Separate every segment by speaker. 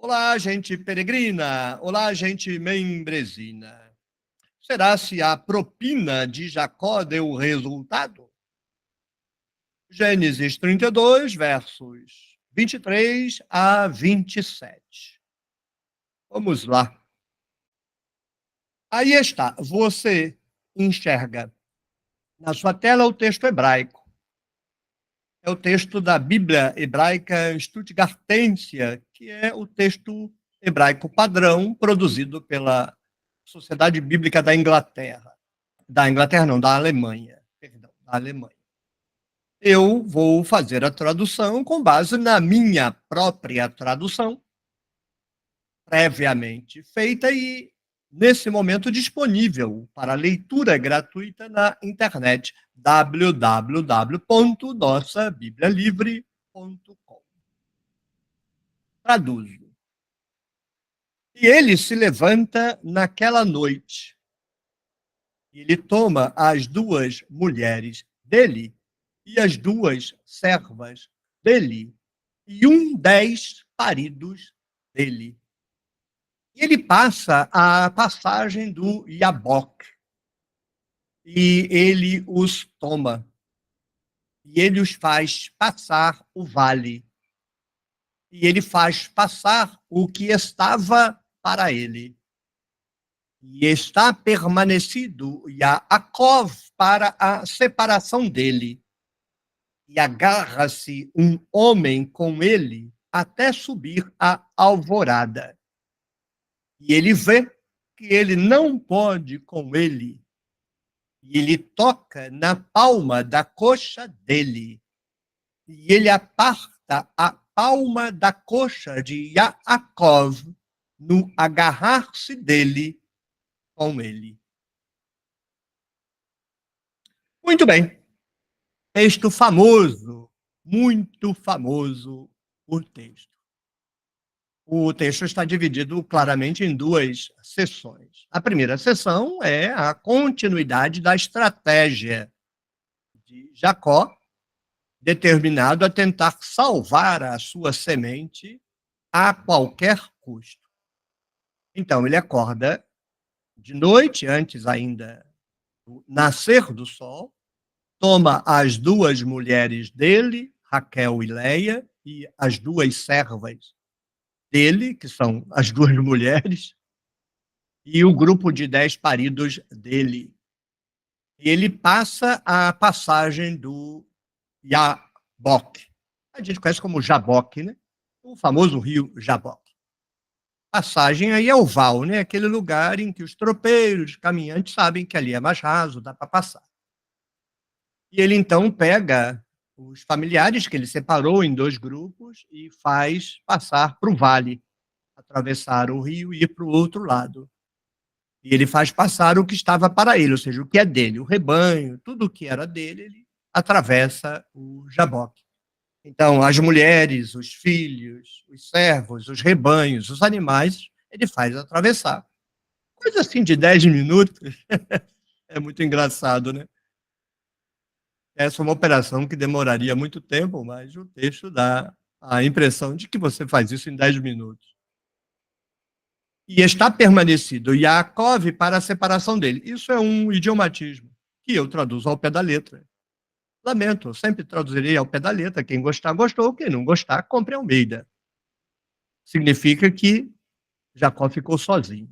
Speaker 1: Olá, gente peregrina. Olá, gente membresina. Será se a propina de Jacó deu resultado? Gênesis 32, versos 23 a 27. Vamos lá. Aí está. Você enxerga na sua tela o texto hebraico. É o texto da Bíblia hebraica Stuttgartensia, que é o texto hebraico padrão produzido pela Sociedade Bíblica da Inglaterra. Da Inglaterra não, da Alemanha. Perdão, da Alemanha. Eu vou fazer a tradução com base na minha própria tradução, previamente feita e, nesse momento, disponível para leitura gratuita na internet, www.nossabiblialivre.com. Traduzo. E ele se levanta naquela noite. Ele toma as duas mulheres dele e as duas servas dele e 10 maridos dele. E ele passa a passagem do Jaboque. E ele os toma. E ele os faz passar o vale. E ele faz passar o que estava para ele. E está permanecido Yaakov para a separação dele. E agarra-se um homem com ele até subir a alvorada. E ele vê que ele não pode com ele. E ele toca na palma da coxa dele. E ele aparta a palma da coxa de Yaakov no agarrar-se dele com ele. Muito bem. Texto famoso, muito famoso o texto. O texto está dividido claramente em duas seções. A primeira seção é a continuidade da estratégia de Jacó, determinado a tentar salvar a sua semente a qualquer custo. Então, ele acorda de noite, antes ainda do nascer do sol, toma as duas mulheres dele, Raquel e Leia, e as duas servas dele, que são as duas mulheres, e o grupo de 10 maridos dele. E ele passa a passagem do Jaboque. A gente conhece como Jaboque, né? O famoso rio Jaboque. Passagem aí é o val, né? Aquele lugar em que os tropeiros, caminhantes sabem que ali é mais raso, dá para passar. E ele então pega os familiares que ele separou em 2 grupos e faz passar para o vale, atravessar o rio e ir para o outro lado. E ele faz passar o que estava para ele, ou seja, o que é dele, o rebanho, tudo o que era dele, ele atravessa o Jaboque. Então, as mulheres, os filhos, os servos, os rebanhos, os animais, ele faz atravessar. Coisa assim de 10 minutos. É muito engraçado, né? Essa é uma operação que demoraria muito tempo, mas o texto dá a impressão de que você faz isso em 10 minutos. E está permanecido Yaakov para a separação dele. Isso é um idiomatismo que eu traduzo ao pé da letra. Lamento, eu sempre traduzirei ao pé da letra. Quem gostar, gostou. Quem não gostar, compre Almeida. Significa que Jacó ficou sozinho.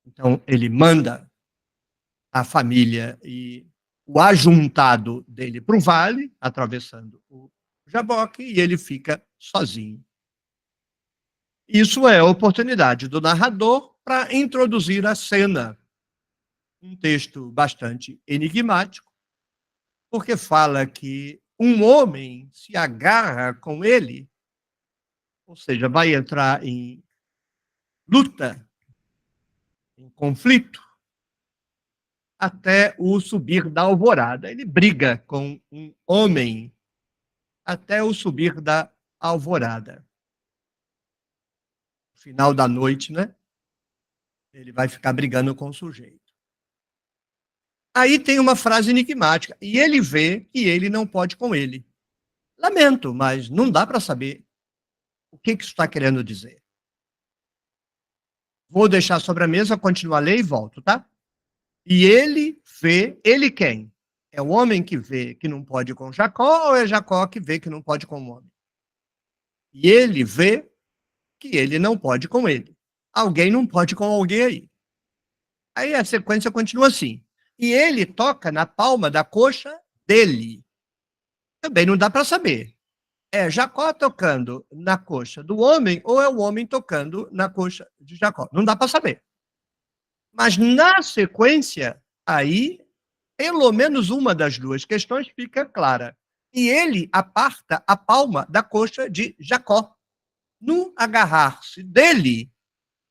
Speaker 1: Então, ele manda a família e o ajuntado dele para o vale, atravessando o Jaboque, e ele fica sozinho. Isso é a oportunidade do narrador para introduzir a cena. Um texto bastante enigmático, porque fala que um homem se agarra com ele, ou seja, vai entrar em luta, em conflito, até o subir da alvorada. Ele briga com um homem até o subir da alvorada. No final da noite, né? Ele vai ficar brigando com o sujeito. Aí tem uma frase enigmática. E ele vê que ele não pode com ele. Lamento, mas não dá para saber o que isso está querendo dizer. Vou deixar sobre a mesa, continuo a ler e volto, tá? E ele vê, ele quem? É o homem que vê que não pode com Jacó ou é Jacó que vê que não pode com o homem? E ele vê que ele não pode com ele. Alguém não pode com alguém aí. Aí a sequência continua assim. E ele toca na palma da coxa dele. Também não dá para saber. É Jacó tocando na coxa do homem ou é o homem tocando na coxa de Jacó? Não dá para saber. Mas na sequência, aí, pelo menos uma das duas questões fica clara. E ele aparta a palma da coxa de Jacó, no agarrar-se dele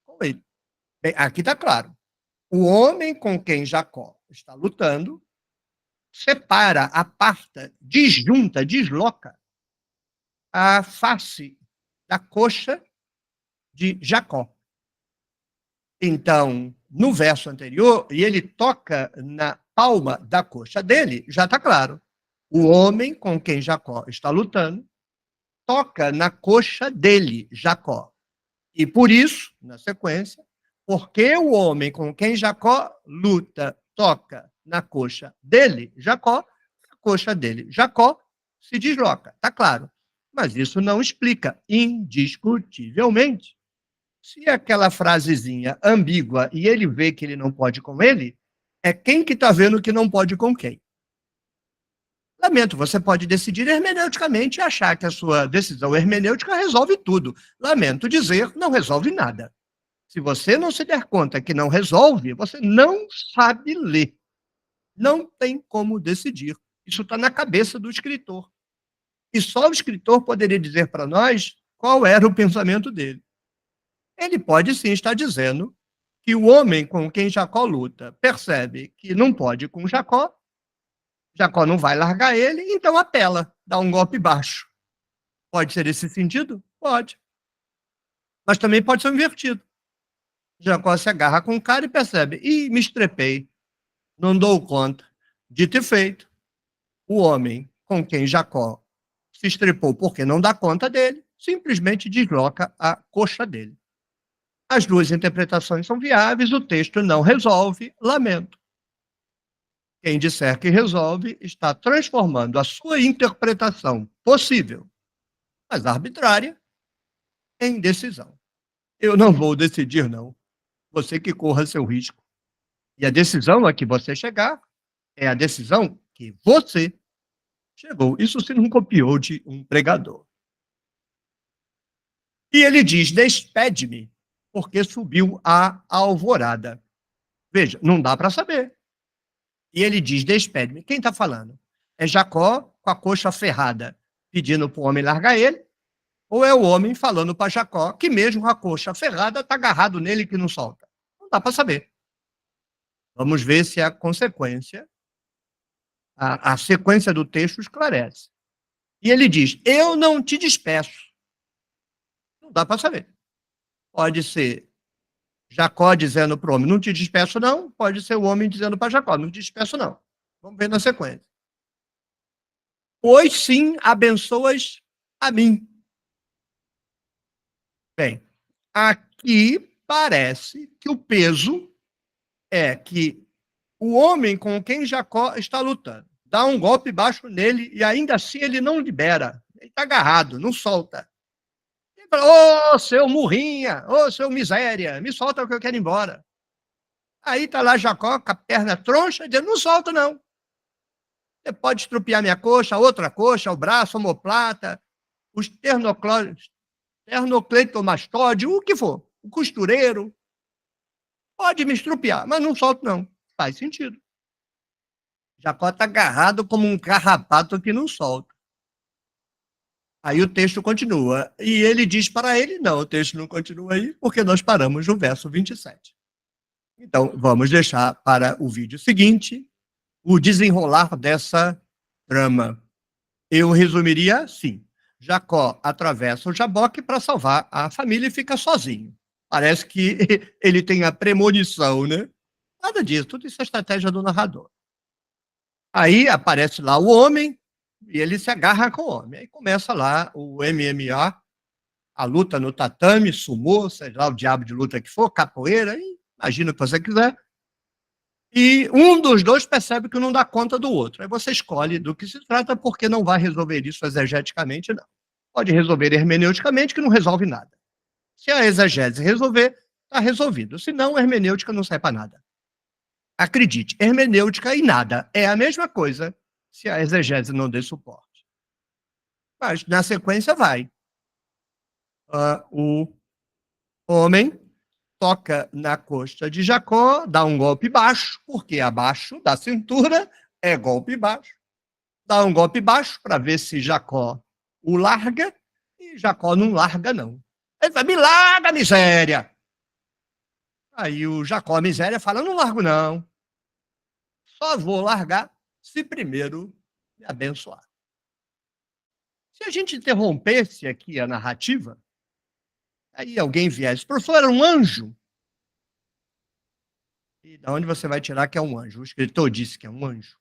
Speaker 1: com ele. Bem, aqui está claro. O homem com quem Jacó está lutando separa, aparta, disjunta, desloca a face da coxa de Jacó. Então, no verso anterior, e ele toca na palma da coxa dele, já está claro. O homem com quem Jacó está lutando toca na coxa dele, Jacó. E por isso, na sequência, porque o homem com quem Jacó luta toca na coxa dele, Jacó, a coxa dele, Jacó, se desloca. Está claro. Mas isso não explica, indiscutivelmente, se aquela frasezinha ambígua e ele vê que ele não pode com ele, é quem que está vendo que não pode com quem. Lamento, você pode decidir hermeneuticamente e achar que a sua decisão hermenêutica resolve tudo. Lamento dizer, não resolve nada. Se você não se der conta que não resolve, você não sabe ler. Não tem como decidir. Isso está na cabeça do escritor. E só o escritor poderia dizer para nós qual era o pensamento dele. Ele pode sim estar dizendo que o homem com quem Jacó luta percebe que não pode com Jacó, Jacó não vai largar ele, então apela, dá um golpe baixo. Pode ser esse sentido? Pode. Mas também pode ser invertido. Jacó se agarra com o cara e percebe, ih, me estrepei, não dou conta. Dito e feito, o homem com quem Jacó se estrepou porque não dá conta dele, simplesmente desloca a coxa dele. As duas interpretações são viáveis, o texto não resolve, lamento. Quem disser que resolve está transformando a sua interpretação possível, mas arbitrária, em decisão. Eu não vou decidir, não. Você que corra seu risco. E a decisão a que você chegar é a decisão que você chegou. Isso se não copiou de um pregador. E ele diz, despede-me, porque subiu a alvorada. Veja, não dá para saber. E ele diz, despede-me. Quem está falando? É Jacó com a coxa ferrada, pedindo para o homem largar ele, ou é o homem falando para Jacó que mesmo com a coxa ferrada está agarrado nele que não solta? Não dá para saber. Vamos ver se a consequência, a sequência do texto esclarece. E ele diz, eu não te despeço. Não dá para saber. Pode ser Jacó dizendo para o homem, não te despeço não, pode ser o homem dizendo para Jacó, não te despeço não. Vamos ver na sequência. Pois sim, abençoas a mim. Bem, aqui parece que o peso é que o homem com quem Jacó está lutando dá um golpe baixo nele e ainda assim ele não libera. Ele está agarrado, não solta. Ele fala, ô, seu murrinha, ô, seu miséria, me solta que eu quero ir embora. Aí está lá Jacó com a perna troncha, dizendo, não solto não. Você pode estrupiar minha coxa, outra coxa, o braço, a omoplata, os esternocleidomastoide, o que for, o costureiro. Pode me estrupiar, mas não solto não. Faz sentido. Jacó está agarrado como um carrapato que não solta. Aí o texto continua. E ele diz para ele, não, o texto não continua aí, porque nós paramos no verso 27. Então, vamos deixar para o vídeo seguinte o desenrolar dessa trama. Eu resumiria assim. Jacó atravessa o Jaboque para salvar a família e fica sozinho. Parece que ele tem a premonição, né? Nada disso, tudo isso é estratégia do narrador. Aí aparece lá o homem e ele se agarra com o homem. Aí começa lá o MMA, a luta no tatame, sumô, seja lá o diabo de luta que for, capoeira, imagina o que você quiser. E um dos dois percebe que não dá conta do outro. Aí você escolhe do que se trata, porque não vai resolver isso exegeticamente, não. Pode resolver hermeneuticamente, que não resolve nada. Se a exegese resolver, está resolvido. Se não, a hermenêutica não serve para nada. Acredite, hermenêutica e nada é a mesma coisa se a exegese não der suporte. Mas, na sequência, vai. O homem toca na costa de Jacó, dá um golpe baixo, porque abaixo da cintura é golpe baixo. Dá um golpe baixo para ver se Jacó o larga, e Jacó não larga, não. Ele fala, me larga, miséria! Aí o Jacó, miséria, fala, não largo, não. Só vou largar se primeiro me abençoar. Se a gente interrompesse aqui a narrativa, aí alguém viesse, professor, era um anjo? E da onde você vai tirar que é um anjo? O escritor disse que é um anjo.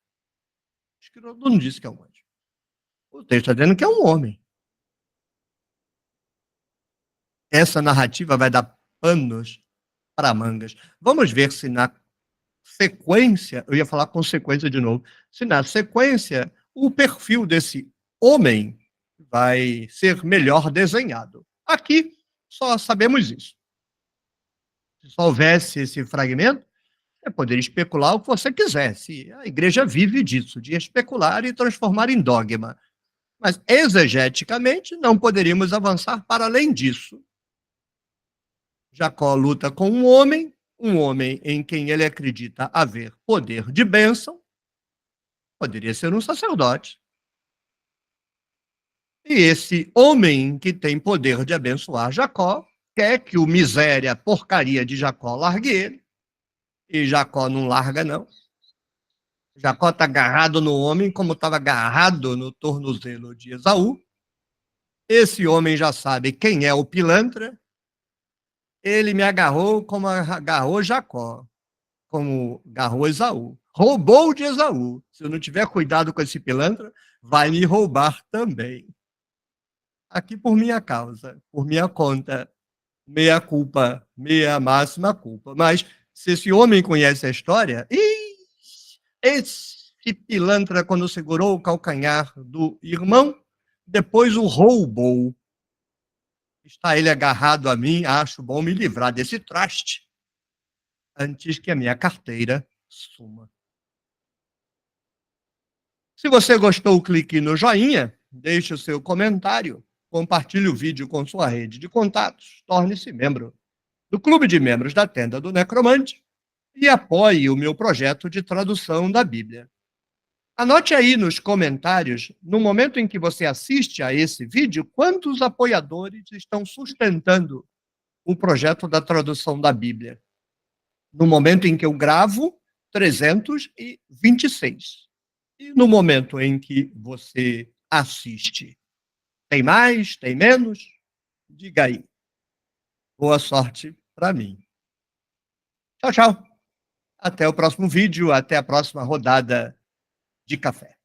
Speaker 1: O escritor não disse que é um anjo. O texto está dizendo que é um homem. Essa narrativa vai dar panos para mangas. Vamos ver se na sequência, eu ia falar consequência de novo, se na sequência o perfil desse homem vai ser melhor desenhado. Aqui só sabemos isso. Se só houvesse esse fragmento, você poderia especular o que você quisesse. A igreja vive disso, de especular e transformar em dogma. Mas, exegeticamente, não poderíamos avançar para além disso. Jacó luta com um homem em quem ele acredita haver poder de bênção, poderia ser um sacerdote. E esse homem que tem poder de abençoar Jacó, quer que o miséria, porcaria de Jacó largue ele, e Jacó não larga, não. Jacó está agarrado no homem, como estava agarrado no tornozelo de Esaú. Esse homem já sabe quem é o pilantra. Ele me agarrou como agarrou Jacó, como agarrou Esaú. Roubou de Esaú. Se eu não tiver cuidado com esse pilantra, vai me roubar também. Aqui por minha causa, por minha conta, meia culpa, meia máxima culpa. Mas se esse homem conhece a história, esse pilantra, quando segurou o calcanhar do irmão, depois o roubou. Está ele agarrado a mim, acho bom me livrar desse traste antes que a minha carteira suma. Se você gostou, clique no joinha, deixe o seu comentário, compartilhe o vídeo com sua rede de contatos, torne-se membro do Clube de Membros da Tenda do Necromante e apoie o meu projeto de tradução da Bíblia. Anote aí nos comentários, no momento em que você assiste a esse vídeo, quantos apoiadores estão sustentando o projeto da tradução da Bíblia. No momento em que eu gravo, 326. E no momento em que você assiste, tem mais, tem menos? Diga aí. Boa sorte para mim. Tchau, tchau. Até o próximo vídeo, até a próxima rodada de café.